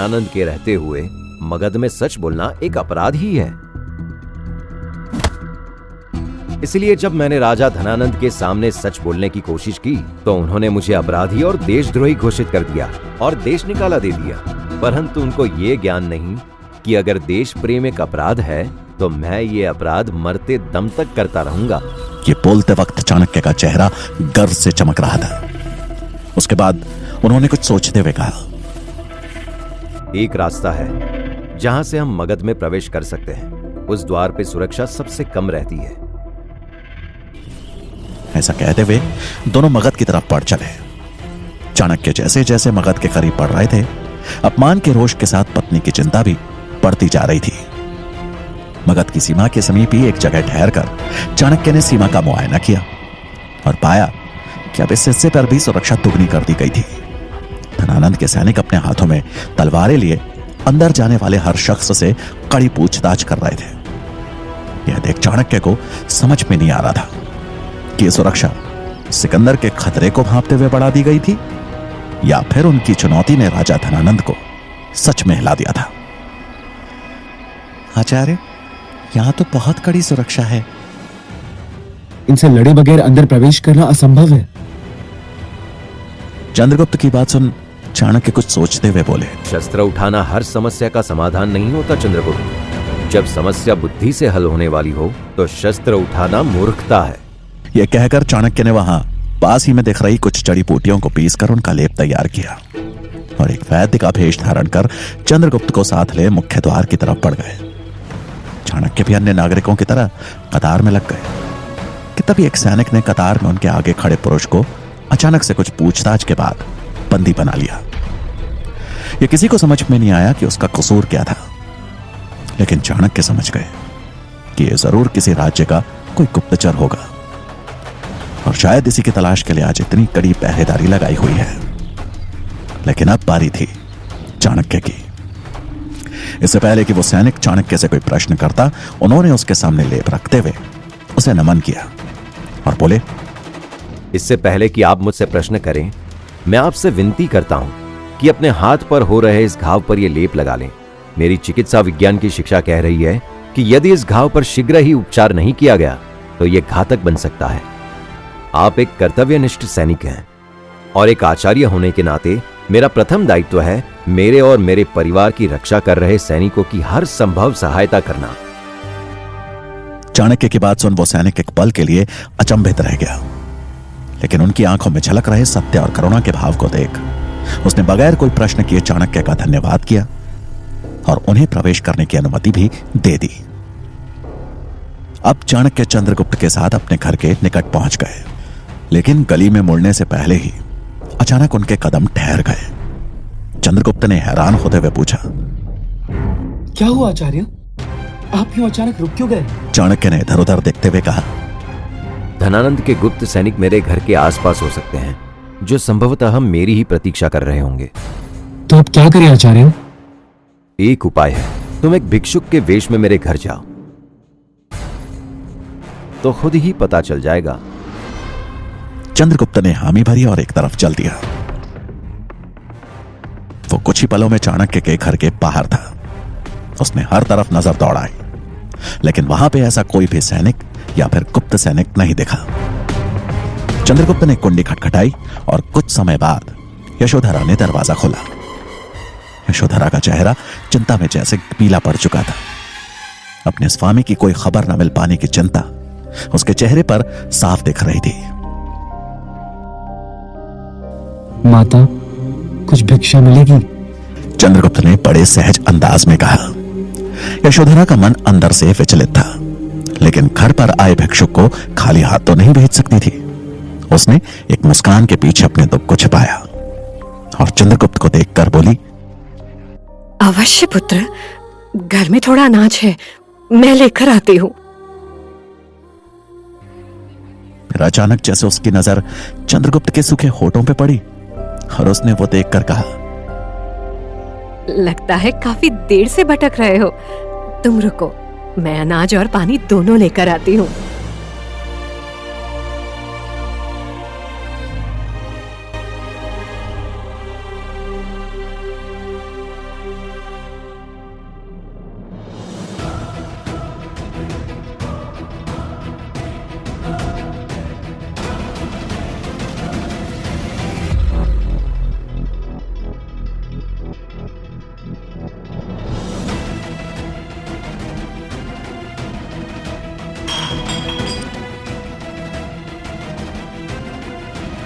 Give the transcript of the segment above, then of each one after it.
धनानंद के रहते हुए मगध में सच बोलना एक अपराध ही है। इसलिए जब मैंने राजा धनानंद के सामने सच बोलने की कोशिश की तो उन्होंने मुझे अपराधी और देशद्रोही घोषित कर दिया और देश निकाला दे दिया। परंतु उनको ये ज्ञान नहीं कि अगर देश प्रेम एक अपराध है तो मैं ये अपराध मरते दम तक करता रहूंगा। ये बोलते वक्त चाणक्य का चेहरा गर्व से चमक रहा था। उसके बाद उन्होंने कुछ सोचते हुए कहा, एक रास्ता है जहां से हम मगध में प्रवेश कर सकते हैं। उस द्वार पे सुरक्षा सबसे कम रहती है। ऐसा कहते हुए दोनों मगध की तरफ बढ़ चले। चाणक्य जैसे जैसे मगध के करीब बढ़ रहे थे, अपमान के रोष के साथ पत्नी की चिंता भी बढ़ती जा रही थी। मगध की सीमा के समीप ही एक जगह ठहरकर चाणक्य ने सीमा का मुआयना किया और पाया कि अब इस हिस्से पर भी सुरक्षा दुगनी कर दी गई थी। धनानंद के सैनिक अपने हाथों में तलवारें लिए अंदर जाने वाले हर शख्स से कड़ी पूछताछ कर रहे थे। यह देख चाणक्य को समझ में नहीं आ रहा था कि यह सुरक्षा सिकंदर के खतरे को भांपते हुए बढ़ा दी गई थी या फिर उनकी चुनौती ने राजा धनानंद को सच में हिला दिया था। आचार्य, यहां तो बहुत कड़ी सुरक्षा है। इनसे लड़े बगैर अंदर प्रवेश करना असंभव है। चंद्रगुप्त की बात सुन चाणक्य कुछ सोचते हुए बोले, शस्त्र उठाना हर समस्या का समाधान नहीं होता चंद्रगुप्त। जब समस्या बुद्धि से हल होने वाली हो तो शस्त्र उठाना मूर्खता है। यह कहकर चाणक्य ने वहां पास ही में दिख रही कुछ जड़ी बूटियों को पीसकर उनका लेप तैयार किया और एक वैद्य का भेष धारण कर चंद्रगुप्त को साथ ले मुख्य द्वार की तरफ बढ़ गए। चाणक्य भी अन्य नागरिकों की तरह कतार में लग गए कि तभी एक सैनिक ने कतार में उनके आगे खड़े पुरुष को अचानक से कुछ पूछताछ के बाद बंदी बना लिया। यह किसी को समझ में नहीं आया कि उसका कसूर क्या था, लेकिन चाणक्य समझ गए कि यह जरूर किसी राज्य का कोई गुप्तचर होगा और शायद इसी की तलाश के लिए आज इतनी कड़ी पहरेदारी लगाई हुई है। लेकिन अब बारी थी चाणक्य की। इससे पहले कि वो सैनिक चाणक्य से कोई प्रश्न करता, उन्होंने उसके सामने लेप रखते हुए उसे नमन किया और बोले, इससे पहले कि आप मुझसे प्रश्न करें, मैं आपसे विनती करता हूं कि अपने हाथ पर हो रहे इस घाव पर यह लेप लगा लें। मेरी चिकित्सा विज्ञान की शिक्षा कह रही है कि यदि इस घाव पर शीघ्र ही उपचार नहीं किया गया तो यह घातक बन सकता है। आप एक कर्तव्यनिष्ठ सैनिक हैं और एक आचार्य होने के नाते मेरा प्रथम दायित्व है मेरे और मेरे परिवार की रक्षा कर रहे सैनिकों की हर संभव सहायता करना। चाणक्य की बात सुन वो सैनिक एक पल के लिए अचंभित रह गया, लेकिन उनकी आंखों में झलक रहे सत्य और करुणा के भाव को देख उसने बगैर कोई प्रश्न किए चाणक्य का धन्यवाद किया और उन्हें प्रवेश करने की अनुमति भी दे दी। अब चाणक्य चंद्रगुप्त के साथ अपने घर के निकट पहुंच गए, लेकिन गली में मुड़ने से पहले ही अचानक उनके कदम ठहर गए। चंद्रगुप्त ने हैरान होते हुए पूछा, क्या हुआ आचार्य? आप क्यों अचानक रुक क्यों गए? चाणक्य ने इधर उधर देखते हुए कहा, धनानंद के गुप्त सैनिक मेरे घर के आसपास हो सकते हैं जो संभवतः मेरी ही प्रतीक्षा कर रहे होंगे। तो अब क्या करें आचार्य? एक उपाय है, तुम एक भिक्षुक के वेश में मेरे घर जाओ तो खुद ही पता चल जाएगा। चंद्रगुप्त ने हामी भरी और एक तरफ चल दिया। वो कुछ ही पलों में चाणक्य के घर के बाहर था। उसने हर तरफ नजर दौड़ाई, लेकिन वहां पे ऐसा कोई भी सैनिक या फिर गुप्त सैनिक नहीं दिखा। चंद्रगुप्त ने कुंडी खटखटाई और कुछ समय बाद यशोधरा ने दरवाजा खोला। यशोधरा का चेहरा चिंता में जैसे पीला पड़ चुका था। अपने स्वामी की कोई खबर न मिल पाने की चिंता उसके चेहरे पर साफ दिख रही थी। माता, कुछ भिक्षा मिलेगी? चंद्रगुप्त ने बड़े सहज अंदाज में कहा। यशोधरा का मन अंदर से विचलित था, लेकिन घर पर आए भिक्षुक को खाली हाथ तो नहीं भेज सकती थी। उसने एक मुस्कान के पीछे अपने दुख को छिपाया और चंद्रगुप्त को देखकर बोली, अवश्य पुत्र, घर में थोड़ा अनाज है, मैं लेकर आती हूं। फिर अचानक जैसे उसकी नजर चंद्रगुप्त के सूखे होठों पे पड़ी और उसने वो देखकर कहा, लगता है काफी देर से भटक रहे हो। तुम रुको, मैं अनाज और पानी दोनों लेकर आती हूँ।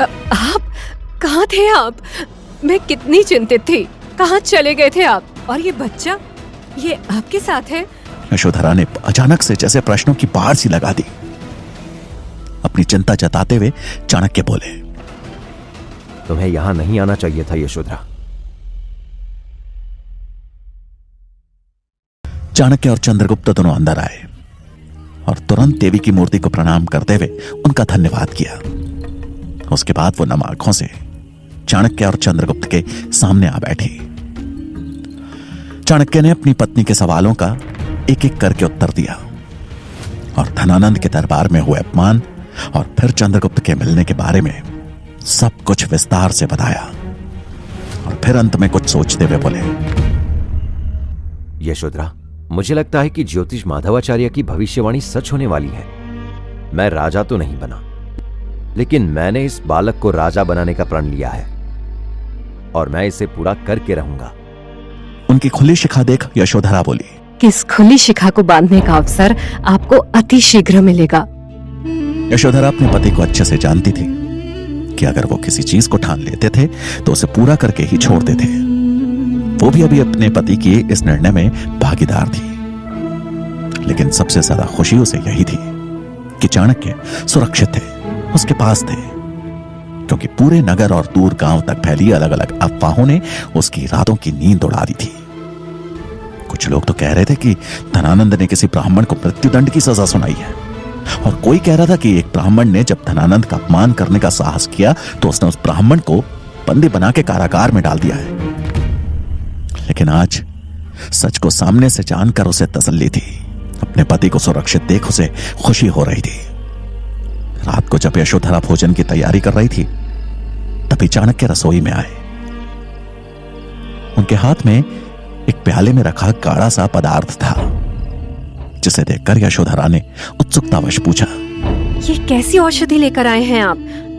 आप कहाँ थे आप? मैं कितनी चिंतित थी। कहाँ चले गए थे आप? और ये बच्चा, ये आपके साथ है? यशोधरा ने अचानक से जैसे प्रश्नों की बाढ़ सी लगा दी। अपनी चिंता जताते हुए चाणक्य बोले, तुम्हें यहां नहीं आना चाहिए था यशोधरा। चाणक्य और चंद्रगुप्त दोनों अंदर आए और तुरंत देवी की मूर्ति को प्रणाम करते हुए उनका धन्यवाद किया। उसके बाद वो नम आंखों से चाणक्य और चंद्रगुप्त के सामने आ बैठी। चाणक्य ने अपनी पत्नी के सवालों का एक एक करके उत्तर दिया और धनानंद के दरबार में हुए अपमान और फिर चंद्रगुप्त के मिलने के बारे में सब कुछ विस्तार से बताया और फिर अंत में कुछ सोचते हुए बोले, यशोधरा, मुझे लगता है कि ज्योतिष माधवाचार्य की भविष्यवाणी सच होने वाली है। मैं राजा तो नहीं बना, लेकिन मैंने इस बालक को राजा बनाने का प्रण लिया है और मैं इसे पूरा करके रहूंगा। उनकी खुली शिखा देख यशोधरा बोली, किस खुली शिखा को बांधने का अवसर आपको अति शीघ्र मिलेगा। यशोधरा अपने पति को अच्छे से जानती थी कि अगर वो किसी चीज को ठान लेते थे तो उसे पूरा करके ही छोड़ते थे। वो भी अभी अपने पति के इस निर्णय में भागीदार थी, लेकिन सबसे ज्यादा खुशी उसे यही थी कि चाणक्य सुरक्षित थे, उसके पास थे, क्योंकि पूरे नगर और दूर गांव तक फैली अलग अलग अफवाहों ने उसकी रातों की नींद उड़ा दी थी। कुछ लोग तो कह रहे थे कि धनानंद ने किसी ब्राह्मण को मृत्युदंड की सजा सुनाई है, और कोई कह रहा था कि एक ब्राह्मण ने जब धनानंद का अपमान करने का साहस किया तो उसने उस ब्राह्मण को बंदी बना के कारागार में डाल दिया है। लेकिन आज सच को सामने से जानकर उसे तसल्ली थी। अपने पति को सुरक्षित देख उसे खुशी हो रही थी। रात को जब यशोधरा भोजन की तैयारी कर रही थी तभी चाणक्य रसोई में आए। उनके हाथ में एक प्याले में रखा गाढ़ा सा पदार्थ था, जिसे देखकर यशोधरा ने उत्सुकतावश पूछा, ये कैसी औषधि लेकर आए हैं आप?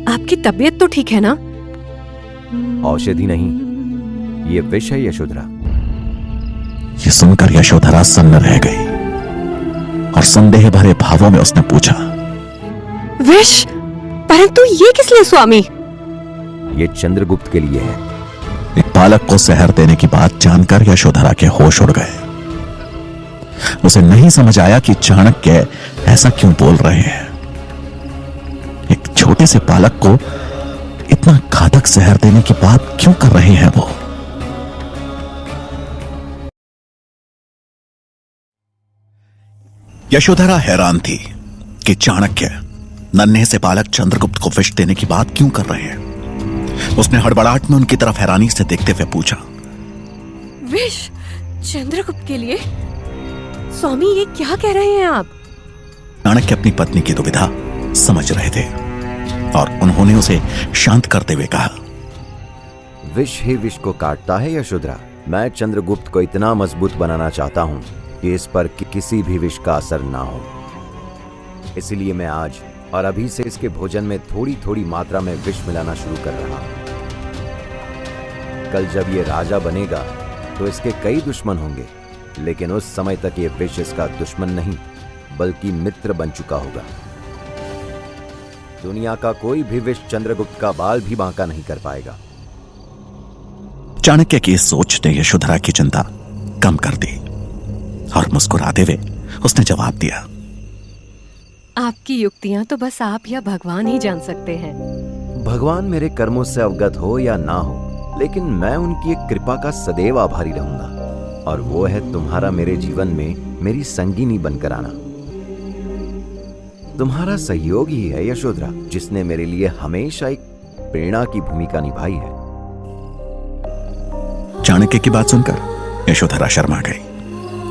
आपकी तबीयत तो ठीक है ना? औषधि नहीं, ये विष है यशोधरा। ये सुनकर यशोधरा सन्न रह गई और संदेह भरे भावों में उसने पूछा, विष? परंतु ये किस लिए स्वामी? ये चंद्रगुप्त के लिए है। एक बालक को जहर देने की बात जानकर यशोधरा के होश उड़ गए। उसे नहीं समझ आया कि चाणक्य ऐसा क्यों बोल रहे हैं। एक छोटे से बालक को इतना घातक जहर देने की बात क्यों कर रहे हैं वो? यशोधरा हैरान थी कि चाणक्य नन्हे से बालक चंद्रगुप्त को विष देने की बात क्यों कर रहे हैं। उसने हड़बड़ाहट में उनकी तरफ हैरानी से देखते हुए पूछा, विष चंद्रगुप्त के लिए? स्वामी, ये क्या कह रहे हैं आप? चाणक्य अपनी पत्नी की दुविधा समझ रहे थे और उन्होंने उसे शांत करते हुए कहा, विष ही विष को काटता है यशोधरा। मैं चंद्रगुप्त को इतना मजबूत बनाना चाहता हूं कि इस पर किसी भी विष का असर ना हो। इसलिए मैं आज और अभी से इसके भोजन में थोड़ी थोड़ी मात्रा में विष मिलाना शुरू कर रहा हूं। कल जब ये राजा बनेगा तो इसके कई दुश्मन होंगे, लेकिन उस समय तक ये विष इसका दुश्मन नहीं बल्कि मित्र बन चुका होगा। दुनिया का कोई भी विष चंद्रगुप्त का बाल भी बांका नहीं कर पाएगा। चाणक्य की इस सोच ने यशोधरा की चिंता कम कर दी और मुस्कुराते हुए उसने जवाब दिया, आपकी युक्तियां तो बस आप या भगवान ही जान सकते हैं। भगवान मेरे कर्मों से अवगत हो या ना हो, लेकिन मैं उनकी एक कृपा का सदैव आभारी रहूंगा, और वो है तुम्हारा मेरे जीवन में मेरी संगिनी बनकर आना। तुम्हारा सहयोग ही है यशोधरा, जिसने मेरे लिए हमेशा एक प्रेरणा की भूमिका निभाई है। चाणक्य की बात सुनकर यशोधरा शर्मा गई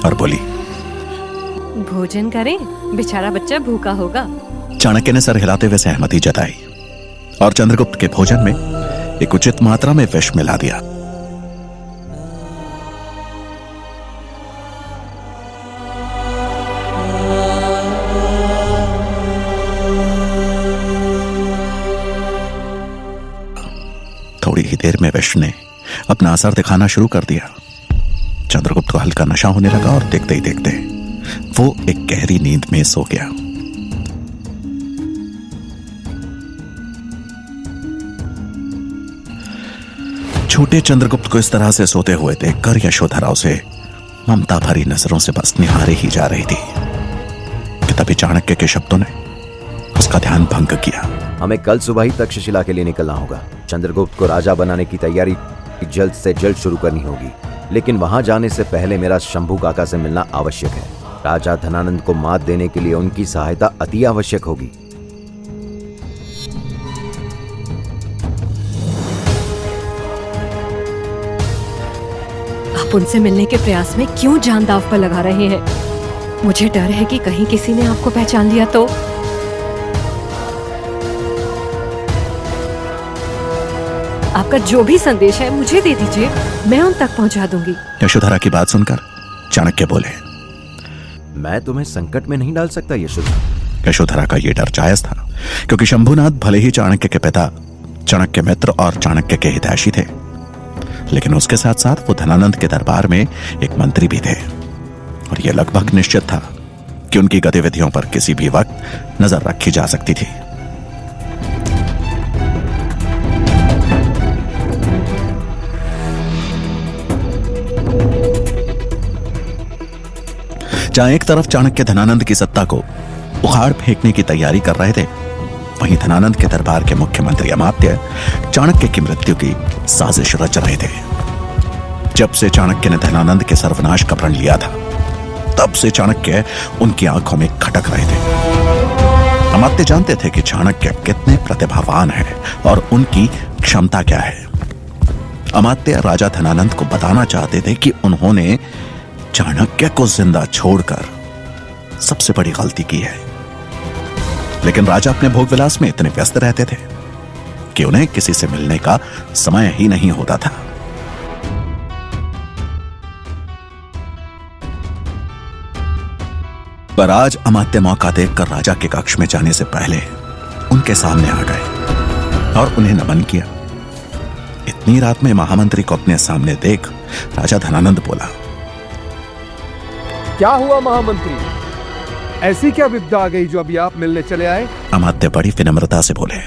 और बोली, भोजन करें, बेचारा बच्चा भूखा होगा। चाणक्य ने सर हिलाते हुए सहमति जताई और चंद्रगुप्त के भोजन में एक उचित मात्रा में विष मिला दिया। थोड़ी ही देर में विष ने अपना असर दिखाना शुरू कर दिया। चंद्रगुप्त को हल्का नशा होने लगा और देखते ही देखते वो एक गहरी नींद में सो गया। छोटे चंद्रगुप्त को इस तरह से सोते हुए देखकर यशोधरा उसे ममता भरी नजरों से बस निहारे ही जा रही थी कि तभी चाणक्य के शब्दों ने उसका ध्यान भंग किया। हमें कल सुबह ही तक्षशिला के लिए निकलना होगा। चंद्रगुप्त को राजा बनाने की तैयारी जल्द से जल्द शुरू करनी होगी, लेकिन वहां जाने से पहले मेरा शंभू काका से मिलना आवश्यक है। राजा धनानंद को मात देने के लिए उनकी सहायता अति आवश्यक होगी। आप उनसे मिलने के प्रयास में क्यों जान दांव पर लगा रहे हैं? मुझे डर है कि कहीं किसी ने आपको पहचान लिया तो। आपका जो भी संदेश है मुझे दे दीजिए, मैं उन तक पहुंचा दूंगी। यशोधरा की बात सुनकर चाणक्य बोले, मैं तुम्हें संकट में नहीं डाल सकता यशोधरा। यशोधरा का यह डर जायज था, क्योंकि शंभुनाथ भले ही चाणक्य के पिता, चाणक्य मित्र और चाणक्य के हितैषी थे, लेकिन उसके साथ साथ वो धनानंद के दरबार में एक मंत्री भी थे, और यह लगभग निश्चित था कि उनकी गतिविधियों पर किसी भी वक्त नजर रखी जा सकती थी। जहां एक तरफ चाणक्य धनानंद की सत्ता को उखाड़ फेंकने की तैयारी कर रहे थे, वहीं धनानंद के दरबार के मुख्यमंत्री अमात्य चाणक्य की मृत्यु की साजिश रच रहे थे। जब से चाणक्य ने धनानंद के सर्वनाश का प्रण लिया था, तब से चाणक्य उनकी आंखों में खटक रहे थे। अमात्य जानते थे कि चाणक्य कितने प्रतिभावान हैं और उनकी क्षमता क्या है। अमात्य राजा धनानंद को बताना चाहते थे कि उन्होंने चाणक्य को जिंदा छोड़कर सबसे बड़ी गलती की है, लेकिन राजा अपने भोग विलास में इतने व्यस्त रहते थे कि उन्हें किसी से मिलने का समय ही नहीं होता था। पर आज अमात्य मौका देखकर राजा के कक्ष में जाने से पहले उनके सामने आ गए और उन्हें नमन किया। इतनी रात में महामंत्री को अपने सामने देख राजा धनानंद बोला, क्या हुआ महामंत्री? ऐसी क्या विपदा आ गई जो अभी आप मिलने चले आए? अमात्य बड़ी विनम्रता से बोले,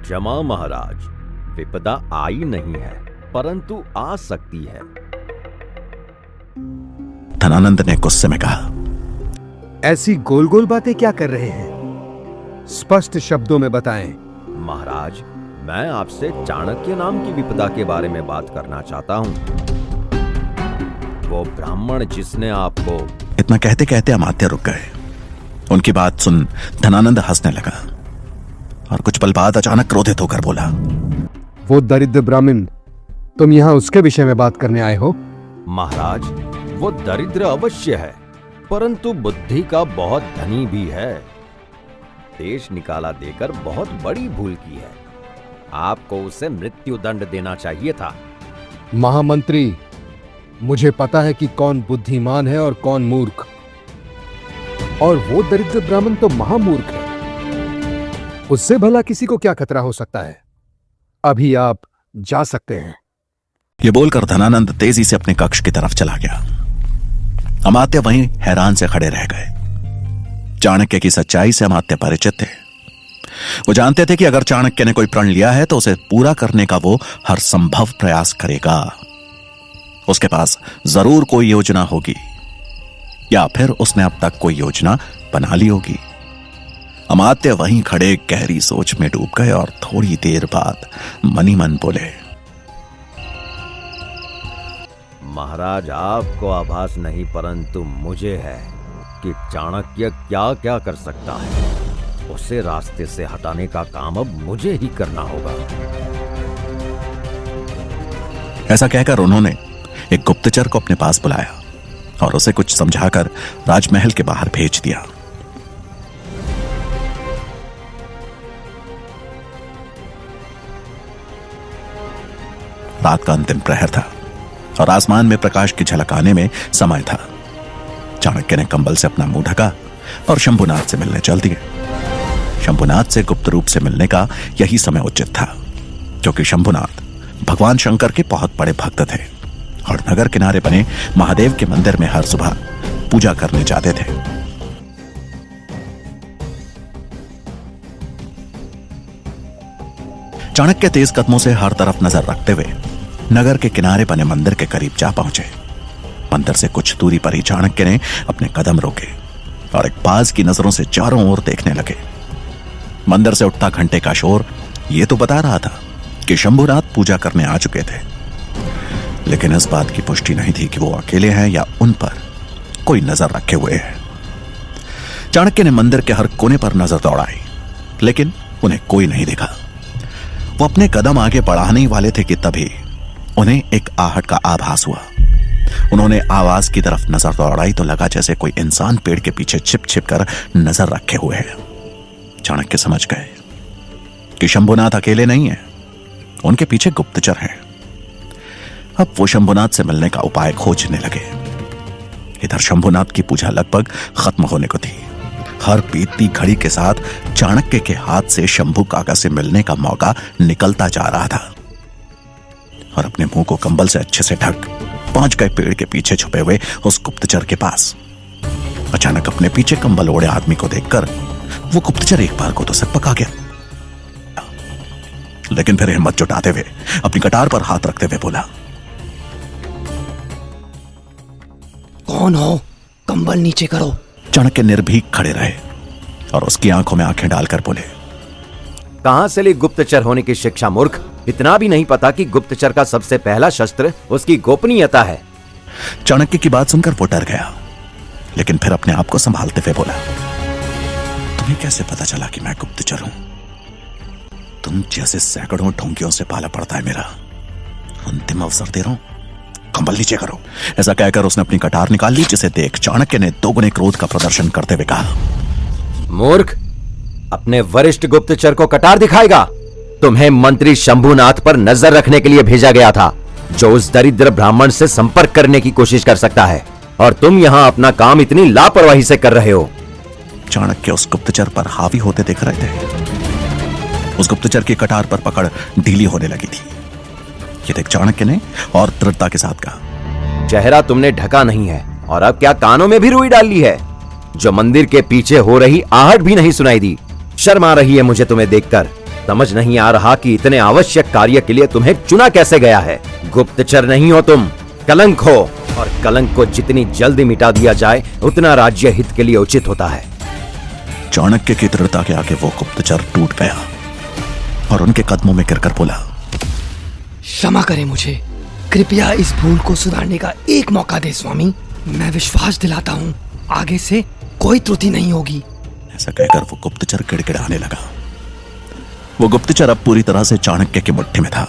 क्षमा महाराज, विपदा आई नहीं है, परंतु आ सकती है। धनानंद ने गुस्से में कहा, ऐसी गोल गोल बातें क्या कर रहे हैं? स्पष्ट शब्दों में बताएं। महाराज, मैं आपसे चाणक्य नाम की विपदा के बारे में बात करना चाहता हूं। वो ब्राह्मण जिसने आपको। इतना कहते कहते अमात्य रुक गए। उनकी बात सुन धनानंद हंसने लगा और कुछ पल बाद अचानक क्रोधित होकर बोला, वो दरिद्र ब्राह्मण, तुम यहां उसके विषय में बात करने आए हो? महाराज, वो दरिद्र अवश्य है, परंतु बुद्धि का बहुत धनी भी है। देश निकाला देकर बहुत बड़ी भूल की है। आपको उसे मृत्यु दंड देना चाहिए था। महामंत्री, मुझे पता है कि कौन बुद्धिमान है और कौन मूर्ख, और वो दरिद्र ब्राह्मण तो महामूर्ख है। उससे भला किसी को क्या खतरा हो सकता है? अभी आप जा सकते हैं। ये बोलकर धनानंद तेजी से अपने कक्ष की तरफ चला गया। अमात्य वहीं हैरान से खड़े रह गए। चाणक्य की सच्चाई से अमात्य परिचित थे। वो जानते थे कि अगर चाणक्य ने कोई प्रण लिया है तो उसे पूरा करने का वो हर संभव प्रयास करेगा। उसके पास जरूर कोई योजना होगी, या फिर उसने अब तक कोई योजना बना ली होगी। अमात्य वहीं खड़े गहरी सोच में डूब गए और थोड़ी देर बाद मनी मन बोले, महाराज, आपको आभास नहीं परंतु मुझे है कि चाणक्य क्या क्या कर सकता है। उसे रास्ते से हटाने का काम अब मुझे ही करना होगा। ऐसा कहकर उन्होंने एक गुप्तचर को अपने पास बुलाया और उसे कुछ समझाकर राजमहल के बाहर भेज दिया। रात का अंतिम प्रहर था और आसमान में प्रकाश की झलक आने में समय था। चाणक्य ने कंबल से अपना मुंह ढका और शंभुनाथ से मिलने चल दिए। शंभुनाथ से गुप्त रूप से मिलने का यही समय उचित था, क्योंकि शंभुनाथ भगवान शंकर के बहुत बड़े भक्त थे और नगर किनारे बने महादेव के मंदिर में हर सुबह पूजा करने जाते थे। चाणक्य तेज कदमों से हर तरफ नजर रखते हुए नगर के किनारे बने मंदिर के करीब जा पहुंचे। मंदिर से कुछ दूरी पर ही चाणक्य ने अपने कदम रोके और एक बाज की नजरों से चारों ओर देखने लगे। मंदिर से उठता घंटे का शोर यह तो बता रहा था कि शंभुनाथ पूजा करने आ चुके थे, लेकिन इस बात की पुष्टि नहीं थी कि वो अकेले हैं या उन पर कोई नजर रखे हुए है। चाणक्य ने मंदिर के हर कोने पर नजर दौड़ाई, लेकिन उन्हें कोई नहीं दिखा। वो अपने कदम आगे बढ़ाने ही वाले थे कि तभी उन्हें एक आहट का आभास हुआ। उन्होंने आवाज की तरफ नजर दौड़ाई तो लगा जैसे कोई इंसान पेड़ के पीछे छिप छिप कर नजर रखे हुए है। चाणक्य समझ गए कि शंभुनाथ अकेले नहीं है, उनके पीछे गुप्तचर हैं। अब वो शंभुनाथ से मिलने का उपाय खोजने लगे। इधर शंभुनाथ की पूजा लगभग खत्म होने को थी। हर बीतती घड़ी के साथ चाणक्य के हाथ से शंभू काका से मिलने का मौका निकलता जा रहा था और अपने मुंह को कंबल से अच्छे से ढक पहुंच गए पेड़ के पीछे छुपे हुए उस गुप्तचर के पास। अचानक अपने पीछे कंबल ओढ़े आदमी को देखकर वो गुप्तचर एक बार को तो सक पका गया, लेकिन फिर हिम्मत जुटाते हुए अपनी कटार पर हाथ रखते हुए बोला, कौन हो? कंबल नीचे करो। चाणक्य निर्भीक खड़े रहे और उसकी आंखों में आंखें डालकर बोले, कहां से ली गुप्तचर होने की शिक्षा मूर्ख? इतना भी नहीं पता कि गुप्तचर का सबसे पहला शस्त्र उसकी गोपनीयता है। चाणक्य की बात सुनकर वो डर गया, लेकिन फिर अपने आप को संभालते हुए बोला, तुम्हें कैसे पता चला कि मैं गुप्तचर हूं? तुम जैसे सैकड़ों ढोंगियों से पाला पड़ता है मेरा। अंतिम अवसर दे रहा हूं, कंबल नीचे करो। ऐसा कहकर उसने अपनी कटार निकाल ली, जिसे देख चाणक्य ने दोगुने क्रोध का प्रदर्शन करते हुए कहा, मूर्ख, अपने वरिष्ठ गुप्तचर को कटार दिखाएगा? तुम्हें मंत्री शंभुनाथ पर नजर रखने के लिए भेजा गया था, जो उस दरिद्र ब्राह्मण से संपर्क करने की कोशिश कर सकता है, और तुम यहां अपना काम इतनी लापरवाही से कर रहे हो। चाणक्य उस गुप्तचर पर हावी होते दिख रहे थे। उस गुप्तचर की कटार पर पकड़ ढीली होने लगी थी। ये देख चाणक्य ने और दृढ़ता के साथ कहा, चेहरा तुमने ढका नहीं है और अब क्या कानों में भी रुई डाल ली है? जो मंदिर के पीछे हो रही आहट भी नहीं सुनाई दी। शर्म आ रही है मुझे तुम्हें देखकर। समझ नहीं आ रहा कि इतने आवश्यक कार्य के लिए तुम्हें चुना कैसे गया है। गुप्तचर नहीं हो तुम, कलंक हो, और कलंक को जितनी जल्दी मिटा दिया जाए उतना राज्य हित के लिए उचित होता है। चाणक्य की दृढ़ता के आगे वो गुप्तचर टूट गया और उनके कदमों में गिरकर बोला, क्षमा करें मुझे, कृपया इस भूल को सुधारने का एक मौका दे स्वामी। मैं विश्वास दिलाता हूँ आगे से कोई त्रुटि नहीं होगी। ऐसा कहकर वो गुप्तचर गिड़गिड़ाने लगा। वो गुप्तचर अब पूरी तरह से चाणक्य की मुट्ठी में था।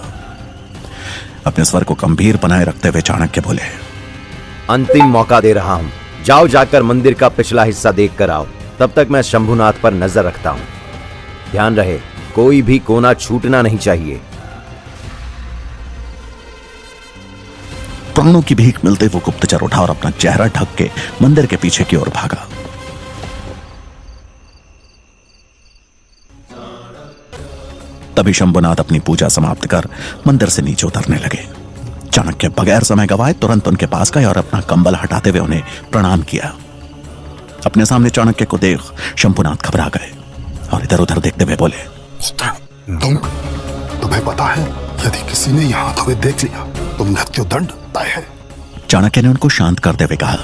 अपने स्वर को गंभीर बनाए रखते हुए चाणक्य बोले, अंतिम मौका दे रहा हूं, जाओ जाकर मंदिर का पिछला हिस्सा देख कर आओ। तब तक मैं शंभुनाथ पर नजर रखता हूं। ध्यान रहे, कोई भी कोना छूटना नहीं चाहिए। प्राणों की भीख मिलते वो गुप्तचर उठा और अपना चेहरा ढक के मंदिर के पीछे की ओर भागा। तभी शंभुनाथ अपनी पूजा समाप्त कर मंदिर से नीचे उतरने लगे। चाणक्य बगैर समय गवाए तुरंत उनके पास गए और अपना कंबल हटाते हुए उन्हें प्रणाम किया। अपने सामने चाणक्य को देख शंभुनाथ घबरा गए और इधर उधर देखते हुए बोले, तुम्हें पता है यदि किसी ने यहाँ तुम्हें देख लिया तो मृत्यु दंड तय है। चाणक्य ने उनको शांत करते हुए कहा,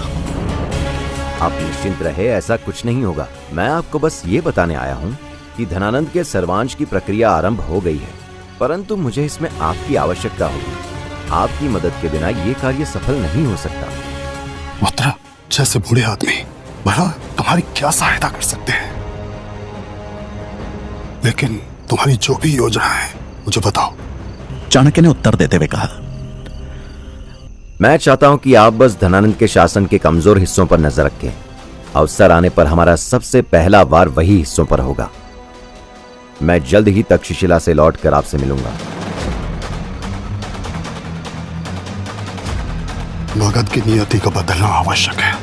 आप निश्चिंत रहे, ऐसा कुछ नहीं होगा। मैं आपको बस ये बताने आया हूँ कि धनानंद के सर्वांश की प्रक्रिया आरंभ हो गई है, परंतु मुझे इसमें आपकी आवश्यकता होगी। आपकी मदद के बिना ये कार्य सफल नहीं हो सकता। मित्र, जैसे बूढ़े आदमी भला तुम्हारी क्या सहायता कर सकते हैं, लेकिन तुम्हारी जो भी योजना है मुझे बताओ। चाणक्य ने उत्तर देते हुए कहा, मैं चाहता हूं कि आप बस धनानंद के शासन के कमजोर हिस्सों पर नजर रखें। अवसर आने पर हमारा सबसे पहला वार वही हिस्सों पर होगा। मैं जल्द ही तक्षशिला से लौटकर आपसे मिलूंगा। मगध की नियति को बदलना आवश्यक है।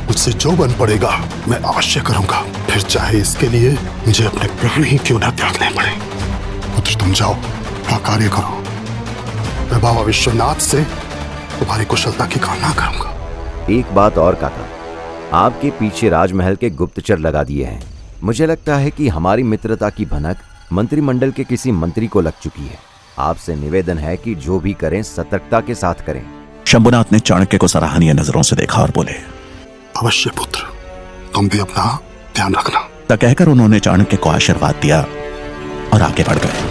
मुझसे जो बन पड़ेगा मैं अवश्य करूंगा, फिर चाहे इसके लिए मुझे अपने प्राण ही क्यों न त्यागने पड़े। पुत्र, तुम जाओ, अपना कार्य करो। मैं बाबा विश्वनाथ से तुम्हारी कुशलता की कामना करूंगा। एक बात और काका, आपके पीछे राजमहल के गुप्तचर लगा दिए हैं। मुझे लगता है कि हमारी मित्रता की भनक मंत्रिमंडल के किसी मंत्री को लग चुकी है। आपसे निवेदन है कि जो भी करें सतर्कता के साथ करें। शंभुनाथ ने चाणक्य को सराहनीय नजरों से देखा और बोले, अवश्य पुत्र, तुम भी अपना ध्यान रखना। तब कहकर उन्होंने चाणक्य को आशीर्वाद दिया और आगे बढ़ गए।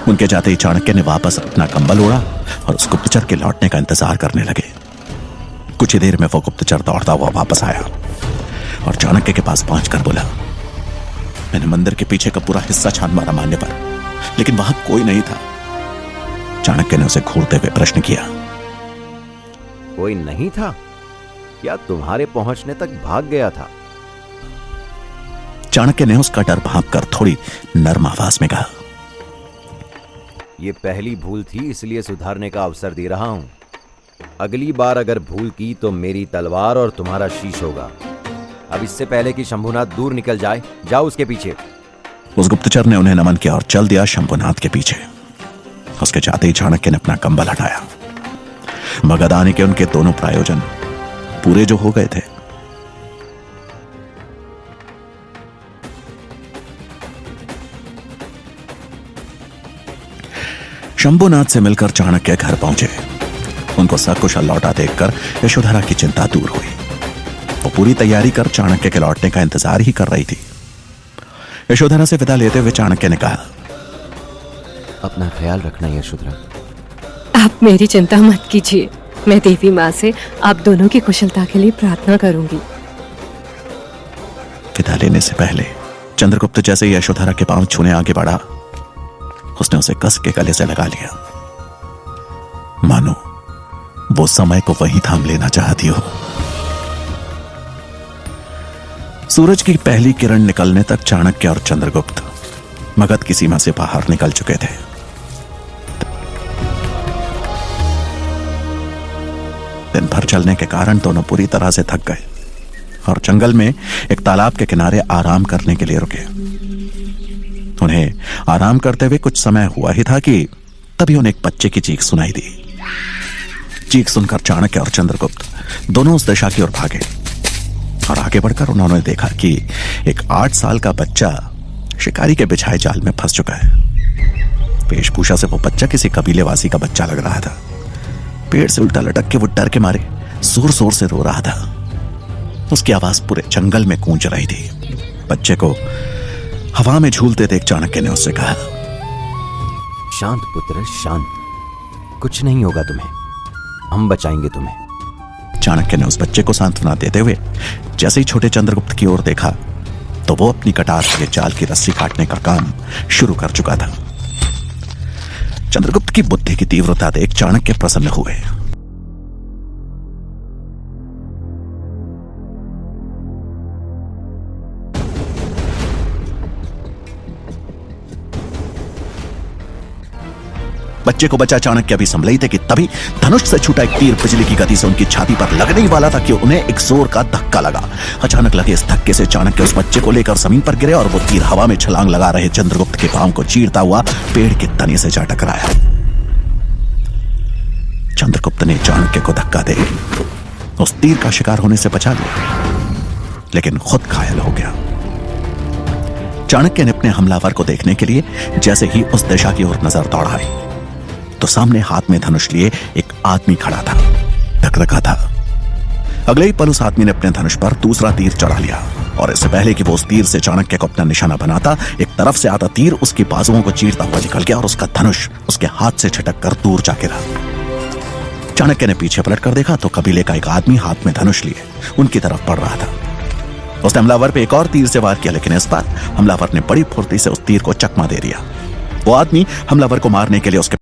उनके जाते ही चाणक्य ने वापस अपना कंबल ओढ़ा और उस गुप्तचर के लौटने का इंतजार करने लगे। कुछ ही देर में वो गुप्तचर दौड़ता हुआ वापस आया और चाणक्य के पास पहुंचकर बोला, मैंने मंदिर के पीछे का पूरा हिस्सा छान मारा मारने पर, लेकिन वहां कोई नहीं था। चाणक्य ने उसे घूरते हुए प्रश्न किया, कोई नहीं था? क्या तुम्हारे पहुंचने तक भाग गया था? चाणक्य ने उसका डर भांपकर थोड़ी नर्म आवाज में कहा, ये पहली भूल थी, इसलिए सुधारने का अवसर दे रहा हूं। अगली बार अगर भूल की तो मेरी तलवार और तुम्हारा शीश होगा। अब इससे पहले कि शंभुनाथ दूर निकल जाए, जाओ उसके पीछे। उस गुप्तचर ने उन्हें नमन किया और चल दिया शंभुनाथ के पीछे। उसके जाते ही चाणक्य ने अपना कंबल हटाया। मगध आने के उनके दोनों प्रायोजन पूरे जो हो गए थे। शंभुनाथ से मिलकर चाणक्य घर पहुंचे। उनको सकुशल लौटा देखकर यशोधरा की चिंता दूर हुई। वो पूरी तैयारी कर चाणक्य के लौटने का इंतजार ही कर रही थी। यशोधरा से विदा लेते हुए चाणक्य ने कहा, अपना ख्याल रखना यशोधरा। आप मेरी चिंता मत कीजिए, मैं देवी माँ से आप दोनों की कुशलता के लिए प्रार्थना करूंगी। विदा लेने से पहले चंद्रगुप्त जैसे ही यशोधरा के पांव छूने आगे बढ़ा, उसने उसे कस के गले से लगा लिया, मानो वो समय को वहीं थाम लेना चाहती हो। सूरज की पहली किरण निकलने तक चाणक्य और चंद्रगुप्त मगध की सीमा से बाहर निकल चुके थे। दिन भर चलने के कारण दोनों पूरी तरह से थक गए और जंगल में एक तालाब के किनारे आराम करने के लिए रुके। उन्हें आराम करते हुए कुछ समय हुआ ही था कि तभी उन्हें एक बच्चे की चीख सुनाई दी। चीख सुनकर चाणक्य और चंद्रगुप्त दोनों उस दिशा की ओर भागे और आगे बढ़कर उन्होंने देखा कि एक 8 साल का बच्चा शिकारी के बिछाए जाल में फंस चुका है। वेशभूषा से वो बच्चा किसी कबीलेवासी का बच्चा लग रहा था। पेड़ से उल्टा लटक के वो डर के मारे जोर जोर से रो रहा था। उसकी आवाज पूरे जंगल में गूंज रही थी। बच्चे को हवा में झूलते देख चाणक्य ने उससे कहा, शांत पुत्र शांत, कुछ नहीं होगा तुम्हें, हम बचाएंगे तुम्हें। चाणक्य ने उस बच्चे को सांत्वना देते हुए जैसे ही छोटे चंद्रगुप्त की ओर देखा तो वो अपनी कटार से जाल की रस्सी काटने का काम शुरू कर चुका था। चंद्रगुप्त की बुद्धि की तीव्रता देख चाणक्य प्रसन्न हुए। बच्चे को बचा चाणक्य अभी संभले ही थे कि तभी धनुष से छूटा एक तीर बिजली की गति से उनकी छाती पर लगने ही वाला था कि उन्हें एक जोर का धक्का लगा। अचानक लगे इस धक्के से चाणक्य उस बच्चे को लेकर जमीन पर गिरे और वो तीर हवा में छलांग लगा रहे चंद्रगुप्त के पांव को चीरता हुआ पेड़ के तने से जा टकराया। चंद्रगुप्त ने चाणक्य को धक्का दे उस तीर का शिकार होने से बचा लिया, लेकिन खुद घायल हो गया। चाणक्य ने अपने हमलावर को देखने के लिए जैसे ही उस दिशा की ओर नजर दौड़ाई तो सामने हाथ में धनुष लिए एक आदमी खड़ा था, धकधका था। अगले ही पल उस आदमी ने अपने धनुष पर दूसरा तीर चढ़ा लिया और इससे पहले कि वो उस तीर से चाणक्य को अपना निशाना बनाता, एक तरफ से आता तीर उसकी बाजुओं को चीरता हुआ निकल गया और उसका धनुष उसके हाथ से छटक कर दूर जा गिरा। चाणक्य ने पीछे पलट कर देखा तो कबीले का एक आदमी हाथ में धनुष लिए उनकी तरफ बढ़ रहा था। उसने हमलावर पे एक और तीर से वार किया, लेकिन इस बार हमलावर ने बड़ी फुर्ती से उस तीर को चकमा दे दिया। वो आदमी हमलावर को मारने के लिए उसके